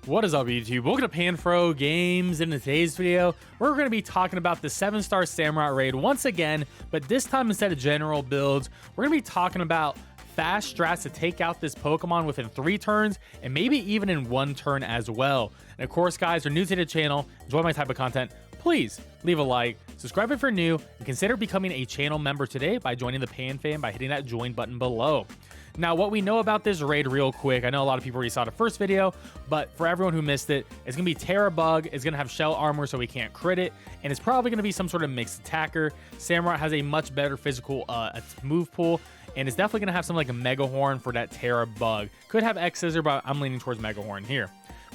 What is up, YouTube? Welcome to PanFro Games. In today's video, we're going to be talking about the 7-star SAMUROTT raid once again, but this time instead of general builds, we're going to be talking about fast strats to take out this Pokemon within 3 turns and maybe even in 1 turn as well. And of course, guys, if you're new to the channel, enjoy my type of content, please leave a like, subscribe if you're new, and consider becoming a channel member today by joining the Pan Fam by hitting that join button below. Now, what we know about this raid real quick, I know a lot of people already saw the first video, but for everyone who missed it, it's going to be Terra Bug, it's going to have Shell Armor so we can't crit it, and it's probably going to be some sort of mixed attacker. SAMUROTT has a much better physical move pool, and it's definitely going to have something like a Mega Horn for that Terra Bug. Could have X Scissor, but I'm leaning towards Mega Horn here.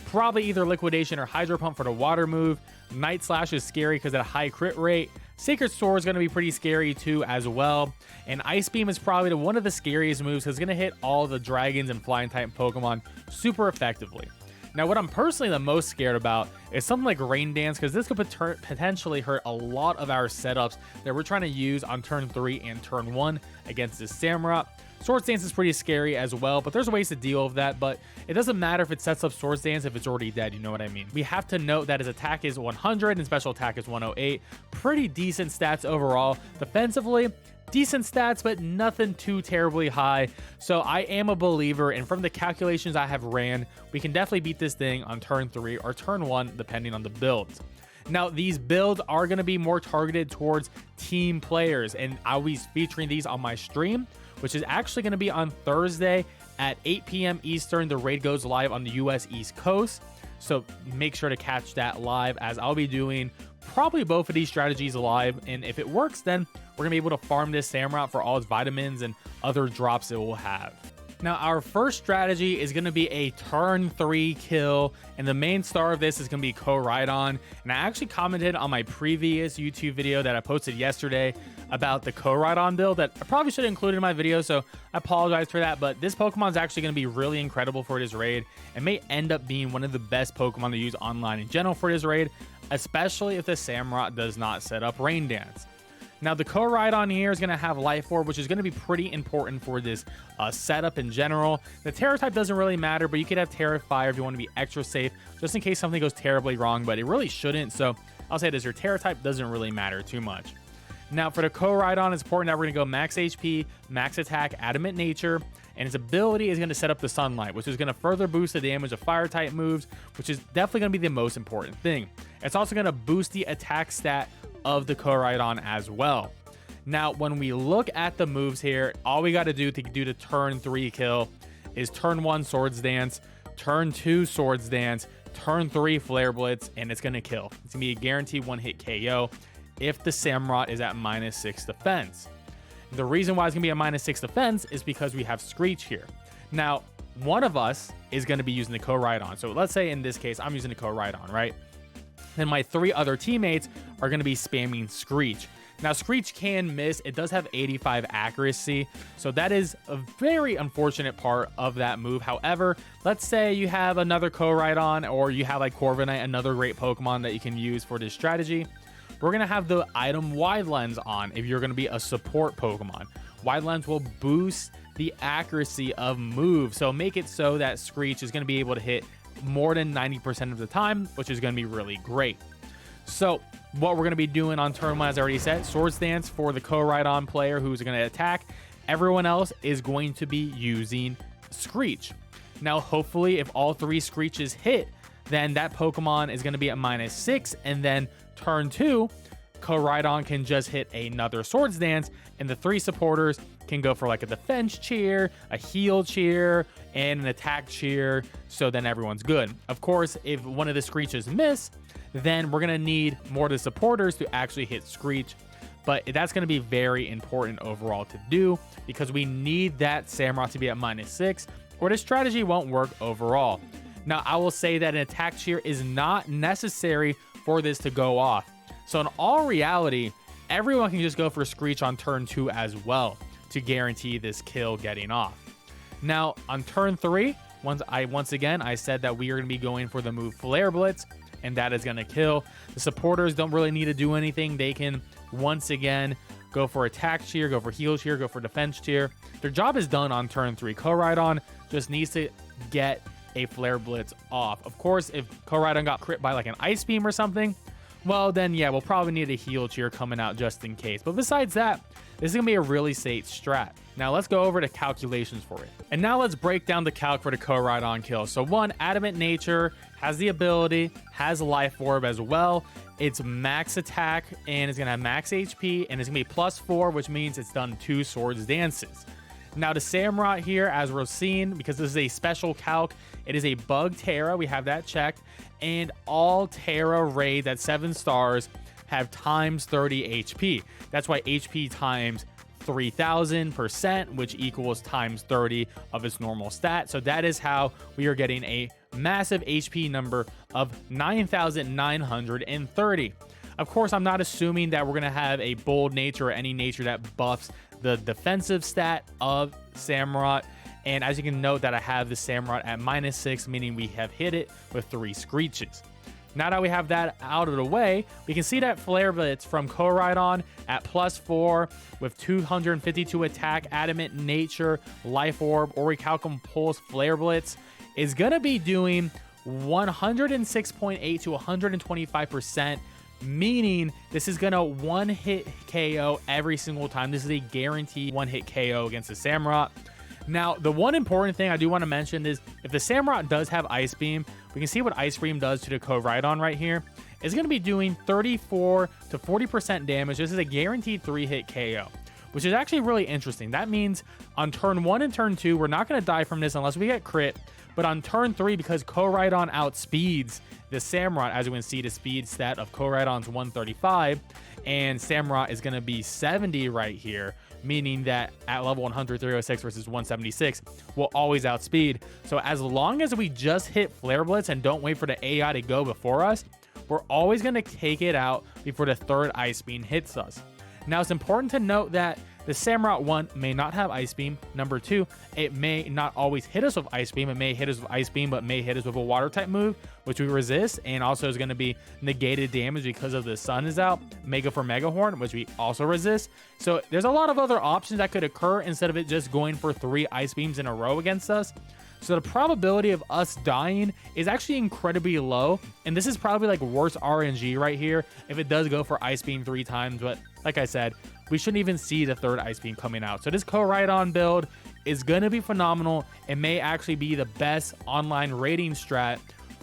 Probably either Liquidation or Hydro Pump for the water move. Night Slash is scary because at a high crit rate. Sacred Sword is going to be pretty scary too as well. And Ice Beam is probably one of the scariest moves because it's going to hit all the dragons and flying type Pokemon super effectively. Now, what I'm personally the most scared about is something like Rain Dance, because this could potentially hurt a lot of our setups that we're trying to use on turn 3 and turn 1 against this SAMUROTT. Swords Dance is pretty scary as well, but there's ways to deal with that, but it doesn't matter if it sets up Swords Dance if it's already dead, you know what I mean? We have to note that his attack is 100 and special attack is 108. Pretty decent stats overall. Defensively, decent stats, but nothing too terribly high. So I am a believer, and from the calculations I have ran, we can definitely beat this thing on turn 3 or turn 1, depending on the builds. Now, these builds are going to be more targeted towards team players, and I'll be featuring these on my stream, which is actually going to be on Thursday at 8 p.m. Eastern. The raid goes live on the US East Coast, so make sure to catch that live, as I'll be doing probably both of these strategies live, and if it works, then we're going to be able to farm this SAMUROTT for all its vitamins and other drops it will have. Now, our first strategy is going to be a turn 3 kill, and the main star of this is going to be Koraidon. And I actually commented on my previous YouTube video that I posted yesterday about the Koraidon build that I probably should have included in my video, so I apologize for that. But this Pokemon is actually going to be really incredible for this raid and may end up being one of the best Pokemon to use online in general for this raid, especially if the SAMUROTT does not set up Rain Dance. Now, the Koraidon here is going to have Life Orb, which is going to be pretty important for this setup in general. The Terra type doesn't really matter, but you could have Terra Fire if you want to be extra safe, just in case something goes terribly wrong, but it really shouldn't. So I'll say this, your Terra type doesn't really matter too much. Now, for the Koraidon, it's important that we're going to go max HP, max attack, Adamant Nature, and its ability is going to set up the Sunlight, which is going to further boost the damage of fire type moves, which is definitely going to be the most important thing. It's also going to boost the attack stat of the Koraidon as well. Now, when we look at the moves here, all we got to do the turn 3 kill is turn 1 Swords Dance, turn 2 Swords Dance, turn 3 Flare Blitz, and it's going to kill. It's going to be a guaranteed 1-hit KO if the SAMUROTT is at -6 defense. The reason why it's going to be a -6 defense is because we have Screech here. Now, one of us is going to be using the Koraidon. So let's say in this case, I'm using the Koraidon, right? Then my 3 other teammates are going to be spamming Screech. Now, Screech can miss. It does have 85 accuracy, so that is a very unfortunate part of that move. However, let's say you have another Koraidon, or you have like Corviknight, another great Pokemon that you can use for this strategy. We're going to have the item Wide Lens on if you're going to be a support Pokemon. Wide Lens will boost the accuracy of moves, so make it so that Screech is going to be able to hit more than 90% of the time, which is going to be really great. So what we're going to be doing on turn 1, as I already said, Swords Dance for the Koraidon player who's going to attack. Everyone else is going to be using Screech. Now, hopefully, if all 3 Screeches hit, then that Pokemon is going to be at -6, and then turn 2, Koraidon can just hit another Swords Dance, and the 3 supporters can go for like a defense cheer, a heal cheer, and an attack cheer, so then everyone's good. Of course, if one of the Screeches miss, then we're going to need more of the supporters to actually hit Screech, but that's going to be very important overall to do, because we need that SAMUROTT to be at -6, or the strategy won't work overall. Now, I will say that an attack cheer is not necessary for this to go off. So in all reality, everyone can just go for Screech on turn 2 as well to guarantee this kill getting off. Now, on turn 3, once again, I said that we are going to be going for the move Flare Blitz, and that is going to kill. The supporters don't really need to do anything. They can, once again, go for attack cheer, go for heal cheer, go for defense cheer. Their job is done on turn 3. Koraidon just needs to get a Flare Blitz off. Of course, if Koraidon got crit by like an Ice Beam or something, well then yeah, we'll probably need a heal cheer coming out just in case. But besides that, this is gonna be a really safe strat. Now let's go over to calculations for it. And now let's break down the calc for the Koraidon kill. So one, Adamant Nature has the ability, has Life Orb as well. It's max attack and it's gonna have max HP and it's gonna be +4, which means it's done 2 Swords Dances. Now the SAMUROTT here, as we're seeing, because this is a special calc, it is a bug Terra, we have that checked, and all Terra raids at 7 stars have times 30 HP. That's why HP times 3000%, which equals times 30 of its normal stat. So that is how we are getting a massive HP number of 9,930. Of course, I'm not assuming that we're going to have a bold nature or any nature that buffs the defensive stat of SAMUROTT. And as you can note that I have the SAMUROTT at -6, meaning we have hit it with 3 screeches. Now that we have that out of the way, we can see that Flare Blitz from Koraidon at +4 with 252 attack, Adamant Nature, Life Orb, Orichalcum Pulse, Flare Blitz is going to be doing 106.8 to 125%, meaning this is going to one-hit KO every single time. This is a guaranteed one-hit KO against the SAMUROTT. Now, the one important thing I do want to mention is if the SAMUROTT does have Ice Beam, we can see what Ice Beam does to the Koraidon right here. It's going to be doing 34 to 40% damage. This is a guaranteed 3-hit KO, which is actually really interesting. That means on turn 1 and turn 2, we're not going to die from this unless we get crit. But on turn 3, because Koraidon outspeeds the SAMUROTT, as you can see, the speed stat of Koraidon's 135, and SAMUROTT is going to be 70 right here, meaning that at level 100, 306 versus 176 will always outspeed. So as long as we just hit Flare Blitz and don't wait for the AI to go before us, we're always going to take it out before the 3rd Ice Beam hits us. Now, it's important to note that the SAMUROTT 1 may not have Ice Beam. Number 2, it may not always hit us with Ice Beam. It may hit us with Ice Beam, but may hit us with a Water type move, which we resist, and also is going to be negated damage because of the sun is out. Mega for Mega Horn, which we also resist. So there's a lot of other options that could occur instead of it just going for 3 Ice Beams in a row against us. So the probability of us dying is actually incredibly low. And this is probably like worse RNG right here if it does go for Ice Beam 3 times. But like I said, we shouldn't even see the 3rd Ice Beam coming out. So this Koraidon build is going to be phenomenal. It may actually be the best online raiding strat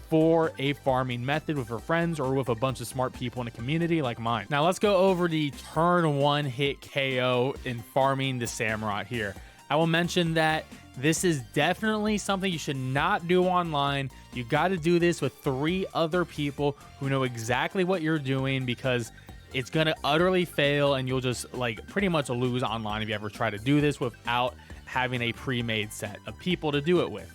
for a farming method with your friends or with a bunch of smart people in a community like mine. Now let's go over the turn 1 hit KO in farming the SAMUROTT here. I will mention that this is definitely something you should not do online. You got to do this with 3 other people who know exactly what you're doing, because it's going to utterly fail and you'll just like pretty much lose online if you ever try to do this without having a pre-made set of people to do it with.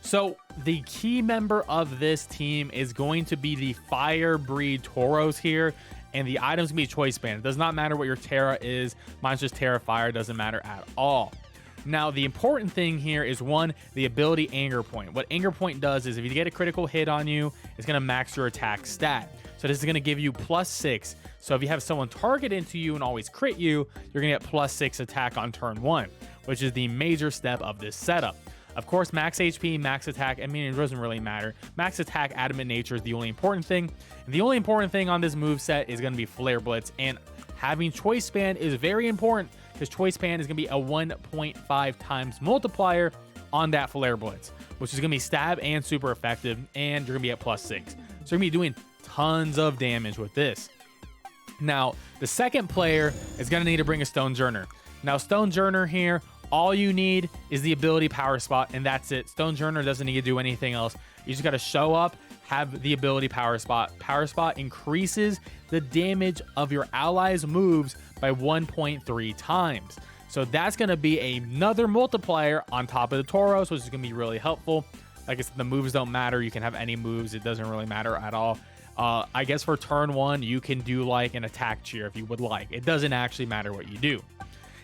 So the key member of this team is going to be the Fire Breed Tauros here, and the items can be choice band. It does not matter what your Terra is. Mine's just Terra Fire, doesn't matter at all. Now, the important thing here is, 1, the ability Anger Point. What Anger Point does is if you get a critical hit on you, it's going to max your attack stat. So this is going to give you +6. So if you have someone target into you and always crit you, you're going to get +6 attack on turn 1, which is the major step of this setup. Of course, max HP, max attack, I mean, it doesn't really matter. Max attack, Adamant Nature is the only important thing. And the only important thing on this move set is going to be Flare Blitz. And having Choice Band is very important, because Choice Band is going to be a 1.5 times multiplier on that Flare Blitz, which is going to be stab and super effective, and you're going to be at +6. So you're going to be doing tons of damage with this. Now, the second player is going to need to bring a Stonejourner. Now, Stonejourner here, all you need is the ability Power Spot, and that's it. Stonejourner doesn't need to do anything else. You just got to show up, have the ability Power Spot. Power Spot increases the damage of your allies' moves by 1.3 times. So that's going to be another multiplier on top of the Tauros, which is going to be really helpful. Like I said, the moves don't matter. You can have any moves. It doesn't really matter at all. I guess for turn 1, you can do like an attack cheer if you would like. It doesn't actually matter what you do.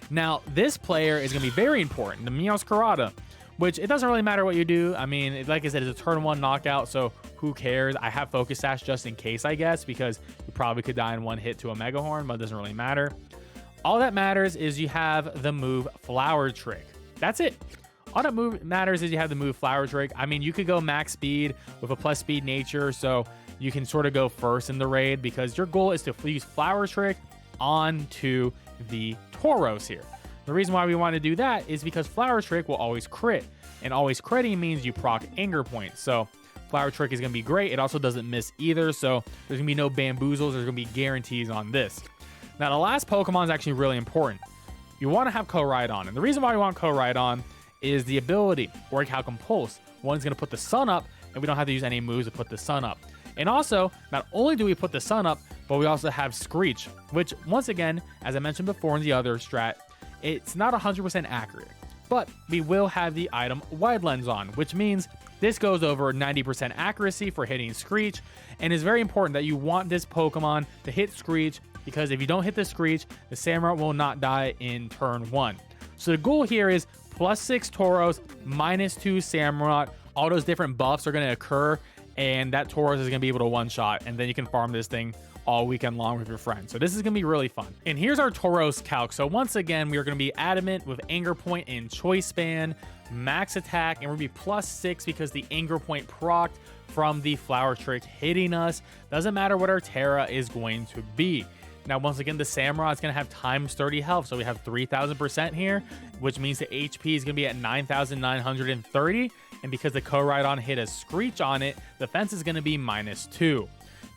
Now, this player is going to be very important, the Meowscarada, which it doesn't really matter what you do. I mean, like I said, it's a turn 1 knockout, so who cares? I have Focus Sash just in case, I guess, because you probably could die in 1 hit to a Mega Horn, but it doesn't really matter. All that matters is you have the move Flower Trick. That's it. All that move matters is you have the move Flower Trick. I mean, you could go max speed with a plus speed nature, so you can sort of go first in the raid because your goal is to use Flower Trick onto the Tauros here. The reason why we want to do that is because Flower Trick will always crit, and always critting means you proc Anger Point. So Flower Trick is going to be great. It also doesn't miss either, so there's going to be no bamboozles. There's going to be guarantees on this. Now, the last Pokemon is actually really important. You want to have Koraidon, and the reason why we want Koraidon is the ability, Orichalcum Pulse. One's going to put the sun up, and we don't have to use any moves to put the sun up. And also, not only do we put the sun up, but we also have Screech, which, once again, as I mentioned before in the other strat, it's not 100% accurate. But we will have the item Wide Lens on, which means this goes over 90% accuracy for hitting Screech, and it's very important that you want this Pokemon to hit Screech, because if you don't hit the Screech, the Samurott will not die in turn 1. So the goal here is +6 Tauros, -2 Samurott. All those different buffs are going to occur, and that Tauros is going to be able to one-shot, and then you can farm this thing all weekend long with your friends. So this is going to be really fun. And here's our Tauros calc. So once again, we are going to be adamant with Anger Point and Choice Band, max attack, and we're going to be +6 because the Anger Point procced from the Flower Trick hitting us. Doesn't matter what our Terra is going to be. Now, once again, the Samurott is going to have ×30 health. So we have 3,000% here, which means the HP is going to be at 9,930. And because the Koraidon hit a Screech on it, defense is going to be -2.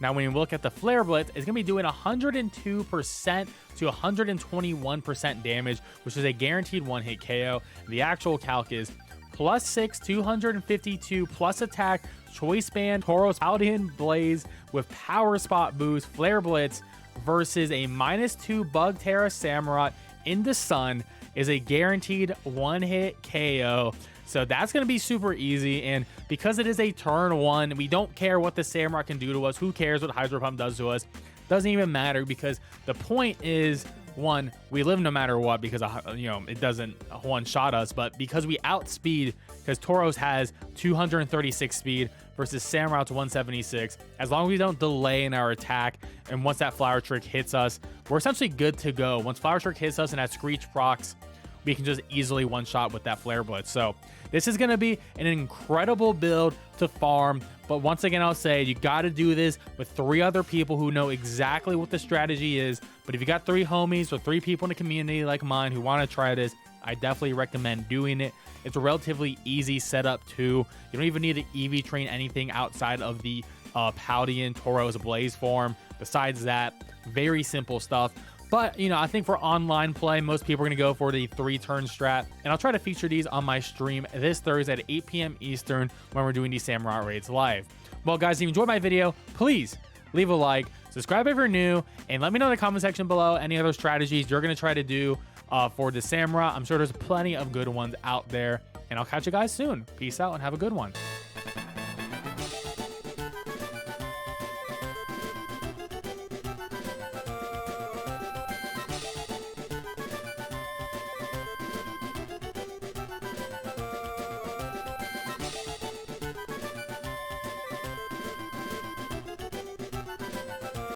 Now, when you look at the Flare Blitz, it's going to be doing 102% to 121% damage, which is a guaranteed one-hit KO. The actual calc is +6, 252 plus attack, Choice Band, Tauros, Paladin Blaze with Power Spot boost, Flare Blitz versus a -2 Bug Terra Samurott in the sun is a guaranteed one-hit KO. So that's going to be super easy, and because it is a turn 1, we don't care what the Samurott can do to us. Who cares what Hydro Pump does to us? Doesn't even matter, because the point is, 1, we live no matter what, because it doesn't one-shot us, but because we outspeed, because Tauros has 236 speed versus Samurott's 176. As long as we don't delay in our attack, and once that Flower Trick hits us, we're essentially good to go. Once Flower Trick hits us and that Screech procs, we can just easily one-shot with that Flare Blitz. So this is going to be an incredible build to farm. But once again, I'll say you got to do this with 3 other people who know exactly what the strategy is. But if you got 3 homies or 3 people in the community like mine who want to try this, I definitely recommend doing it. It's a relatively easy setup too. You don't even need to EV train anything outside of the Paladin Tauros Blaze form. Besides that, very simple stuff. But, I think for online play, most people are going to go for the 3-turn strat. And I'll try to feature these on my stream this Thursday at 8 p.m. Eastern when we're doing these Samurott raids live. Well, guys, if you enjoyed my video, please leave a like, subscribe if you're new, and let me know in the comment section below any other strategies you're going to try to do for the Samurott. I'm sure there's plenty of good ones out there. And I'll catch you guys soon. Peace out and have a good one.